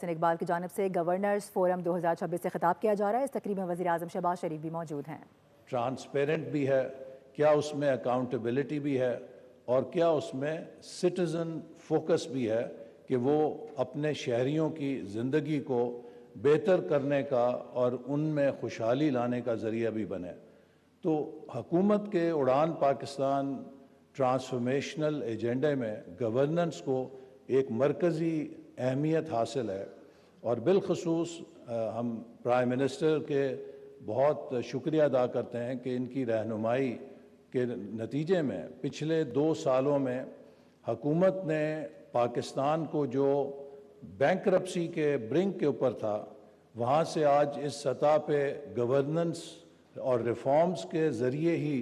حسن اقبال کی جانب سے گورنرز فورم 2026 سے خطاب کیا جا رہا ہے۔ اس تقریب میں وزیر اعظم شہباز شریف بھی موجود ہیں۔ ٹرانسپیرنٹ بھی ہے، کیا اس میں اکاؤنٹیبلٹی بھی ہے، اور کیا اس میں سٹیزن فوکس بھی ہے کہ وہ اپنے شہریوں کی زندگی کو بہتر کرنے کا اور ان میں خوشحالی لانے کا ذریعہ بھی بنے۔ تو حکومت کے اڑان پاکستان ٹرانسفارمیشنل ایجنڈے میں گورننس کو ایک مرکزی اہمیت حاصل ہے، اور بالخصوص ہم پرائم منسٹر کے بہت شکریہ ادا کرتے ہیں کہ ان کی رہنمائی کے نتیجے میں پچھلے 2 سالوں میں حکومت نے پاکستان کو جو بینکرپسی کے برنک کے اوپر تھا، وہاں سے آج اس سطح پہ گورننس اور ریفارمز کے ذریعے ہی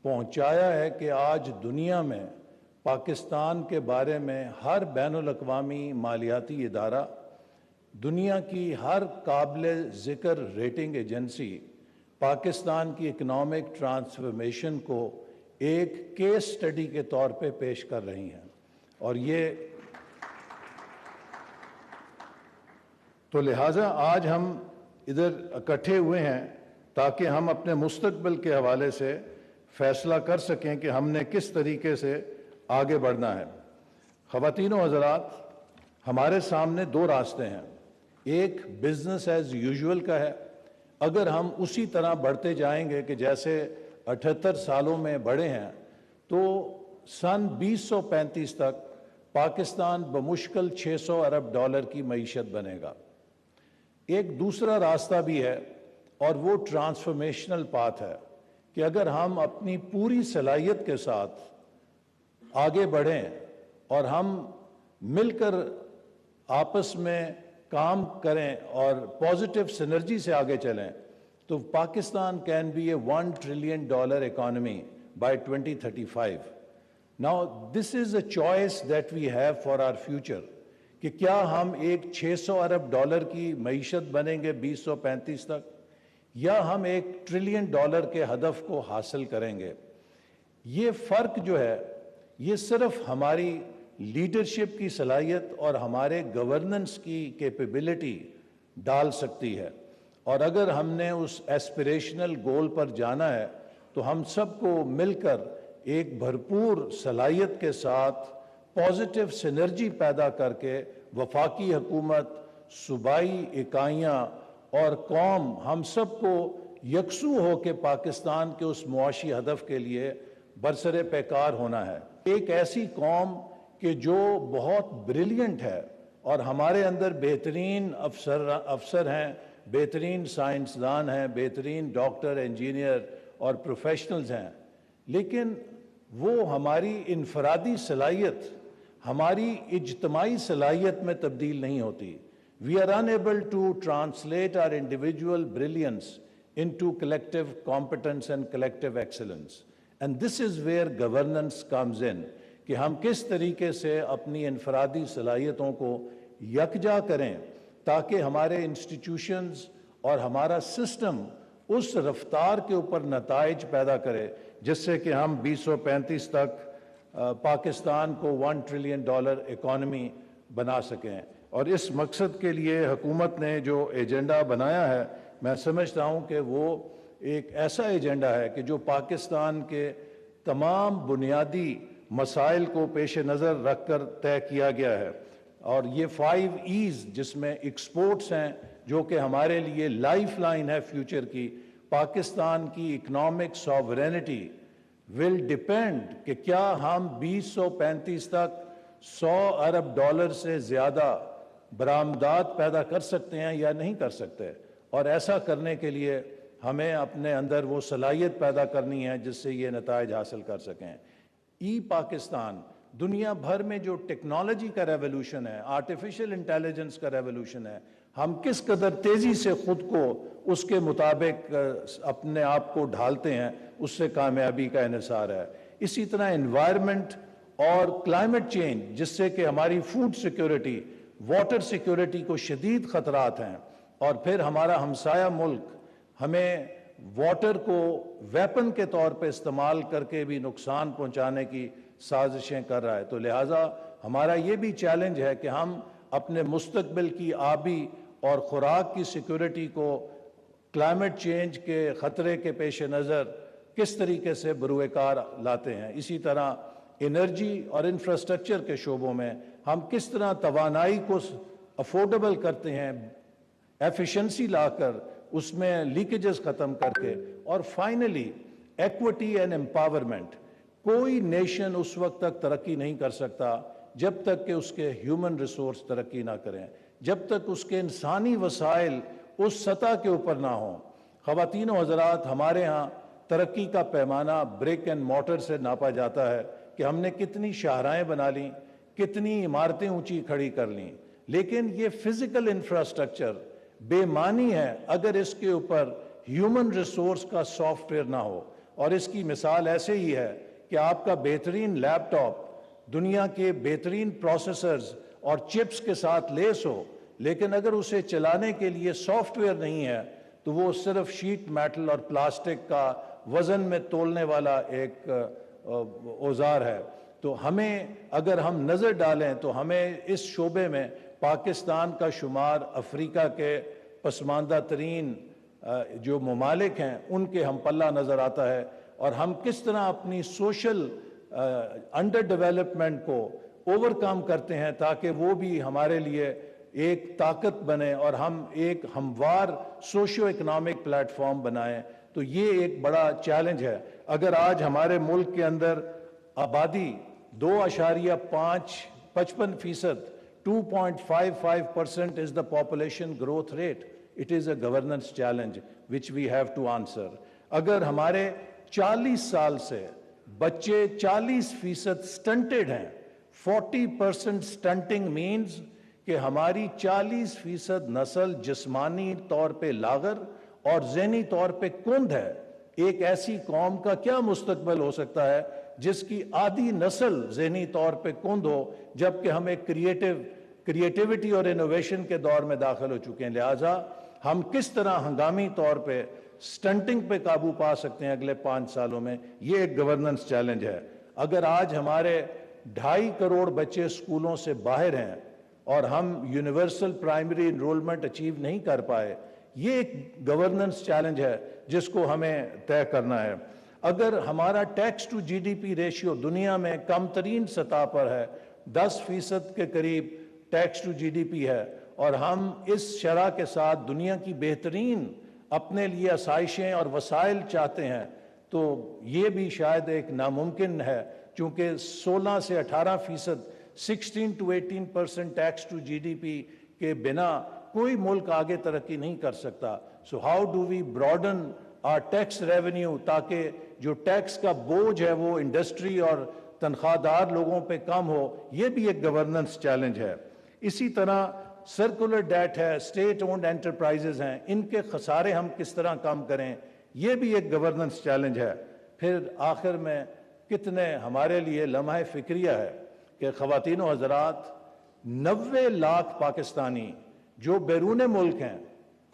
پہنچایا ہے کہ آج دنیا میں پاکستان کے بارے میں ہر بین الاقوامی مالیاتی ادارہ، دنیا کی ہر قابل ذکر ریٹنگ ایجنسی پاکستان کی اکنامک ٹرانسفارمیشن کو ایک کیس سٹڈی کے طور پہ پیش کر رہی ہیں۔ اور یہ تو لہٰذا آج ہم ادھر اکٹھے ہوئے ہیں تاکہ ہم اپنے مستقبل کے حوالے سے فیصلہ کر سکیں کہ ہم نے کس طریقے سے آگے بڑھنا ہے۔ خواتین و حضرات، ہمارے سامنے 2 راستے ہیں۔ ایک بزنس ایز یوزول کا ہے۔ اگر ہم اسی طرح بڑھتے جائیں گے کہ جیسے 78 سالوں میں بڑھے ہیں، تو سن 2035 تک پاکستان بمشکل $600 ارب کی معیشت بنے گا۔ ایک دوسرا راستہ بھی ہے، اور وہ ٹرانسفارمیشنل پاتھ ہے کہ اگر ہم اپنی پوری صلاحیت کے ساتھ آگے بڑھیں اور ہم مل کر آپس میں کام کریں اور پازیٹیو سینرجی سے آگے چلیں، تو Pakistan can be a $1 trillion economy by 2035۔ Now this is a choice that we have for our future کہ کیا ہم ایک $600 ارب کی معیشت بنیں گے 2035 تک، یا ہم ایک $1 ٹریلین کے ہدف کو حاصل کریں گے۔ یہ فرق جو ہے، یہ صرف ہماری لیڈرشپ کی صلاحیت اور ہمارے گورننس کی کیپیبلٹی ڈال سکتی ہے۔ اور اگر ہم نے اس ایسپریشنل گول پر جانا ہے تو ہم سب کو مل کر ایک بھرپور صلاحیت کے ساتھ پازیٹیو سینرجی پیدا کر کے وفاقی حکومت، صوبائی اکائیاں اور قوم، ہم سب کو یکسو ہو کے پاکستان کے اس معاشی ہدف کے لیے برسر پیکار ہونا ہے۔ ایک ایسی قوم کہ جو بہت بریلینٹ ہے، اور ہمارے اندر بہترین افسر ہیں، بہترین سائنسدان ہیں، بہترین ڈاکٹر، انجینئر اور پروفیشنلز ہیں، لیکن وہ ہماری انفرادی صلاحیت ہماری اجتماعی صلاحیت میں تبدیل نہیں ہوتی۔ We are unable to translate our individual brilliance into collective competence and collective excellence. And this is where governance comes in، کہ ہم کس طریقے سے اپنی انفرادی صلاحیتوں کو یکجا کریں تاکہ ہمارے انسٹیٹیوشنز اور ہمارا سسٹم اس رفتار کے اوپر نتائج پیدا کرے جس سے کہ ہم 2035 تک پاکستان کو $1 ٹریلین اکانومی بنا سکیں۔ اور اس مقصد کے لیے حکومت نے جو ایجنڈا بنایا ہے، میں سمجھتا ہوں کہ وہ ایک ایسا ایجنڈا ہے کہ جو پاکستان کے تمام بنیادی مسائل کو پیش نظر رکھ کر طے کیا گیا ہے۔ اور یہ 5 ایز جس میں ایکسپورٹس ہیں، جو کہ ہمارے لیے لائف لائن ہے فیوچر کی، پاکستان کی اکنامک ساورینٹی ول ڈیپینڈ کہ کیا ہم 2035 تک $100 ارب سے زیادہ برآمدات پیدا کر سکتے ہیں یا نہیں کر سکتے۔ اور ایسا کرنے کے لیے ہمیں اپنے اندر وہ صلاحیت پیدا کرنی ہے جس سے یہ نتائج حاصل کر سکیں۔ ای پاکستان، دنیا بھر میں جو ٹیکنالوجی کا ریولوشن ہے، آرٹیفیشل انٹیلیجنس کا ریولوشن ہے، ہم کس قدر تیزی سے خود کو اس کے مطابق اپنے آپ کو ڈھالتے ہیں، اس سے کامیابی کا انحصار ہے۔ اسی طرح انوائرمنٹ اور کلائمیٹ چینج، جس سے کہ ہماری فوڈ سیکیورٹی، واٹر سیکیورٹی کو شدید خطرات ہیں، اور پھر ہمارا ہمسایہ ملک ہمیں واٹر کو ویپن کے طور پہ استعمال کر کے بھی نقصان پہنچانے کی سازشیں کر رہا ہے۔ تو لہٰذا ہمارا یہ بھی چیلنج ہے کہ ہم اپنے مستقبل کی آبی اور خوراک کی سیکورٹی کو کلائمیٹ چینج کے خطرے کے پیش نظر کس طریقے سے بروئے کار لاتے ہیں. اسی طرح انرجی اور انفراسٹرکچر کے شعبوں میں ہم کس طرح توانائی کو افورڈیبل کرتے ہیں, ایفیشنسی لا کر, اس میں لیکیجز ختم کر کے. اور فائنلی ایکوٹی اینڈ امپاورمنٹ. کوئی نیشن اس وقت تک ترقی نہیں کر سکتا جب تک کہ اس کے ہیومن ریسورس ترقی نہ کریں, جب تک اس کے انسانی وسائل اس سطح کے اوپر نہ ہوں. خواتین و حضرات, ہمارے ہاں ترقی کا پیمانہ بریک اینڈ مورٹر سے ناپا جاتا ہے کہ ہم نے کتنی شاہراہیں بنا لیں, کتنی عمارتیں اونچی کھڑی کر لیں, لیکن یہ فزیکل انفراسٹرکچر بے معنی ہے اگر اس کے اوپر ہیومن ریسورس کا سافٹ ویئر نہ ہو. اور اس کی مثال ایسے ہی ہے کہ آپ کا بہترین لیپ ٹاپ دنیا کے بہترین پروسیسرز اور چپس کے ساتھ لیس ہو, لیکن اگر اسے چلانے کے لیے سافٹ ویئر نہیں ہے تو وہ صرف شیٹ میٹل اور پلاسٹک کا وزن میں تولنے والا ایک اوزار ہے. تو ہمیں اگر ہم نظر ڈالیں تو ہمیں اس شعبے میں پاکستان کا شمار افریقہ کے پسماندہ ترین جو ممالک ہیں ان کے ہم پلہ نظر آتا ہے, اور ہم کس طرح اپنی سوشل انڈر ڈیولپمنٹ کو اوور کم کرتے ہیں تاکہ وہ بھی ہمارے لیے ایک طاقت بنے اور ہم ایک ہموار سوشو اکنامک پلیٹ فارم بنائیں. تو یہ ایک بڑا چیلنج ہے. اگر آج ہمارے ملک کے اندر آبادی 2.55%, 2.55% is the population growth rate. It is a governance challenge which we have to answer. اگر ہمارے 40 سال سے بچے 40% سٹنٹڈ ہیں, 40% سٹنٹنگ مینز کہ ہماری 40% نسل جسمانی طور پہ لاغر اور ذہنی طور پہ کند ہے. ایک ایسی قوم کا کیا مستقبل ہو سکتا ہے جس کی آدھی نسل ذہنی طور پہ کند ہو, جبکہ ہم ایک کریٹیوٹی اور انوویشن کے دور میں داخل ہو چکے ہیں. لہٰذا ہم کس طرح ہنگامی طور پہ سٹنٹنگ پہ قابو پا سکتے ہیں اگلے 5 سالوں میں, یہ ایک گورننس چیلنج ہے. اگر آج ہمارے 2.5 کروڑ بچے اسکولوں سے باہر ہیں اور ہم یونیورسل پرائمری انرولمنٹ اچیو نہیں کر پائے, یہ ایک گورننس چیلنج ہے جس کو ہمیں طے کرنا ہے. اگر ہمارا tax to G D P ratio دنیا میں کم ترین سطح پر ہے, 10% کے قریب tax to G D P ہے, اور ہم اس شرح کے ساتھ دنیا کی بہترین اپنے لیے آسائشیں اور وسائل چاہتے ہیں, تو یہ بھی شاید ایک ناممکن ہے, چونکہ 16 سے 18%, 16 to 18% tax to G D P کے بنا کوئی ملک آگے ترقی نہیں کر سکتا. So how do we broaden our tax revenue, تاکہ جو ٹیکس کا بوجھ ہے وہ انڈسٹری اور تنخواہ دار لوگوں پہ کم ہو, یہ بھی ایک گورننس چیلنج ہے. اسی طرح سرکولر ڈیٹ ہے, اسٹیٹ اونڈ انٹرپرائزز ہیں, ان کے خسارے ہم کس طرح کم کریں, یہ بھی ایک گورننس چیلنج ہے. پھر آخر میں کتنے ہمارے لیے لمحہ فکریہ ہے کہ خواتین و حضرات 90 لاکھ پاکستانی جو بیرون ملک ہیں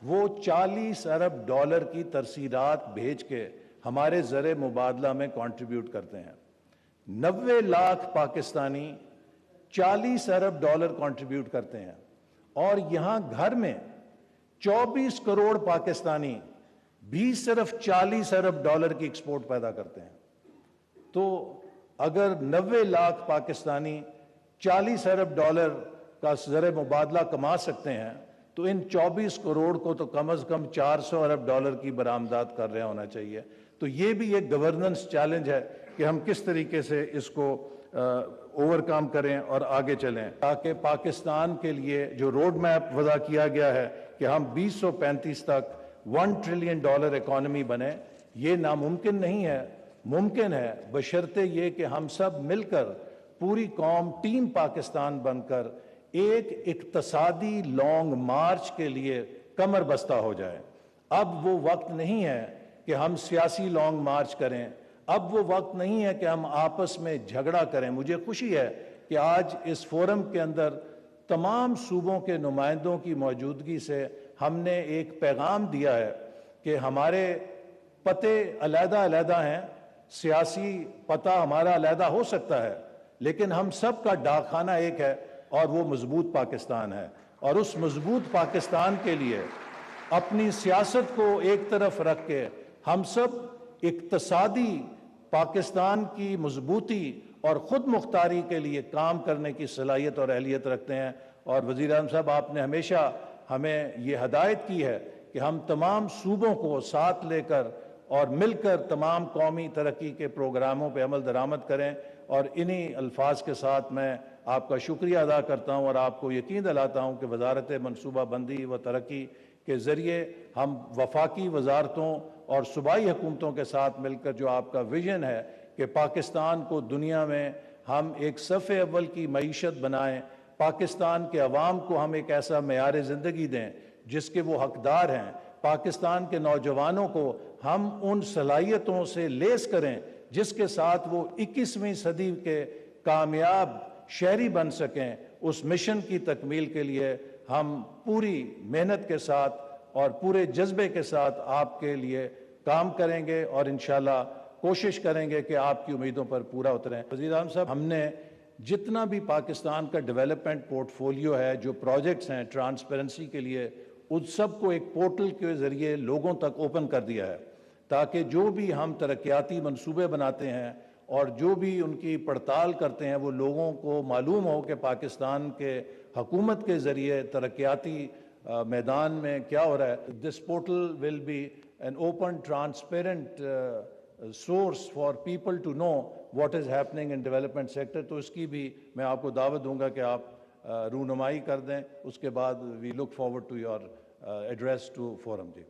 وہ $40 ارب کی ترسیلات بھیج کے ہمارے زر مبادلہ میں کنٹریبیوٹ کرتے ہیں. 90 لاکھ پاکستانی $40 ارب کنٹریبیوٹ کرتے ہیں, اور یہاں گھر میں 24 کروڑ پاکستانی بھی صرف $40 ارب کی ایکسپورٹ پیدا کرتے ہیں. تو اگر 90 لاکھ پاکستانی $40 ارب کا زر مبادلہ کما سکتے ہیں تو ان 24 کروڑ کو تو کم از کم $400 ارب کی برآمدات کر رہا ہونا چاہیے. تو یہ بھی ایک گورننس چیلنج ہے کہ ہم کس طریقے سے اس کو اوور کم کریں اور آگے چلیں, تاکہ پاکستان کے لیے جو روڈ میپ وضع کیا گیا ہے کہ ہم 2035 تک $1 ٹریلین اکانومی بنیں, یہ ناممکن نہیں ہے, ممکن ہے بشرطے یہ کہ ہم سب مل کر پوری قوم ٹیم پاکستان بن کر ایک اقتصادی لانگ مارچ کے لیے کمر بستہ ہو جائے. اب وہ وقت نہیں ہے کہ ہم سیاسی لانگ مارچ کریں, اب وہ وقت نہیں ہے کہ ہم آپس میں جھگڑا کریں. مجھے خوشی ہے کہ آج اس فورم کے اندر تمام صوبوں کے نمائندوں کی موجودگی سے ہم نے ایک پیغام دیا ہے کہ ہمارے پتے علیحدہ علیحدہ ہیں, سیاسی پتہ ہمارا علیحدہ ہو سکتا ہے, لیکن ہم سب کا ڈاک خانہ ایک ہے. اور وہ مضبوط پاکستان ہے، اور اس مضبوط پاکستان کے لیے اپنی سیاست کو ایک طرف رکھ کے ہم سب اقتصادی پاکستان کی مضبوطی اور خود مختاری کے لیے کام کرنے کی صلاحیت اور اہلیت رکھتے ہیں۔ اور وزیر اعظم صاحب، آپ نے ہمیشہ ہمیں یہ ہدایت کی ہے کہ ہم تمام صوبوں کو ساتھ لے کر اور مل کر تمام قومی ترقی کے پروگراموں پہ عمل درآمد کریں، اور انہی الفاظ کے ساتھ میں آپ کا شکریہ ادا کرتا ہوں اور آپ کو یقین دلاتا ہوں کہ وزارت منصوبہ بندی و ترقی کے ذریعے ہم وفاقی وزارتوں اور صوبائی حکومتوں کے ساتھ مل کر جو آپ کا ویژن ہے کہ پاکستان کو دنیا میں ہم ایک صف اول کی معیشت بنائیں، پاکستان کے عوام کو ہم ایک ایسا معیار زندگی دیں جس کے وہ حقدار ہیں، پاکستان کے نوجوانوں کو ہم ان صلاحیتوں سے لیس کریں جس کے ساتھ وہ 21ویں صدی کے کامیاب شہری بن سکیں، اس مشن کی تکمیل کے لیے ہم پوری محنت کے ساتھ اور پورے جذبے کے ساتھ آپ کے لیے کام کریں گے اور انشاءاللہ کوشش کریں گے کہ آپ کی امیدوں پر پورا اتریں۔ وزیر اعظم صاحب، ہم نے جتنا بھی پاکستان کا ڈیولپمنٹ پورٹ فولیو ہے، جو پروجیکٹس ہیں ٹرانسپیرنسی کے لیے، ان سب کو ایک پورٹل کے ذریعے لوگوں تک اوپن کر دیا ہے، تاکہ جو بھی ہم ترقیاتی منصوبے بناتے ہیں اور جو بھی ان کی پڑتال کرتے ہیں وہ لوگوں کو معلوم ہو کہ پاکستان کے حکومت کے ذریعے ترقیاتی میدان میں کیا ہو رہا ہے۔ This portal will be an open transparent source for people to know what is happening in development sector, تو اس کی بھی میں آپ کو دعوت دوں گا کہ آپ رونمائی کر دیں۔ اس کے بعد we look forward to your address to forum. G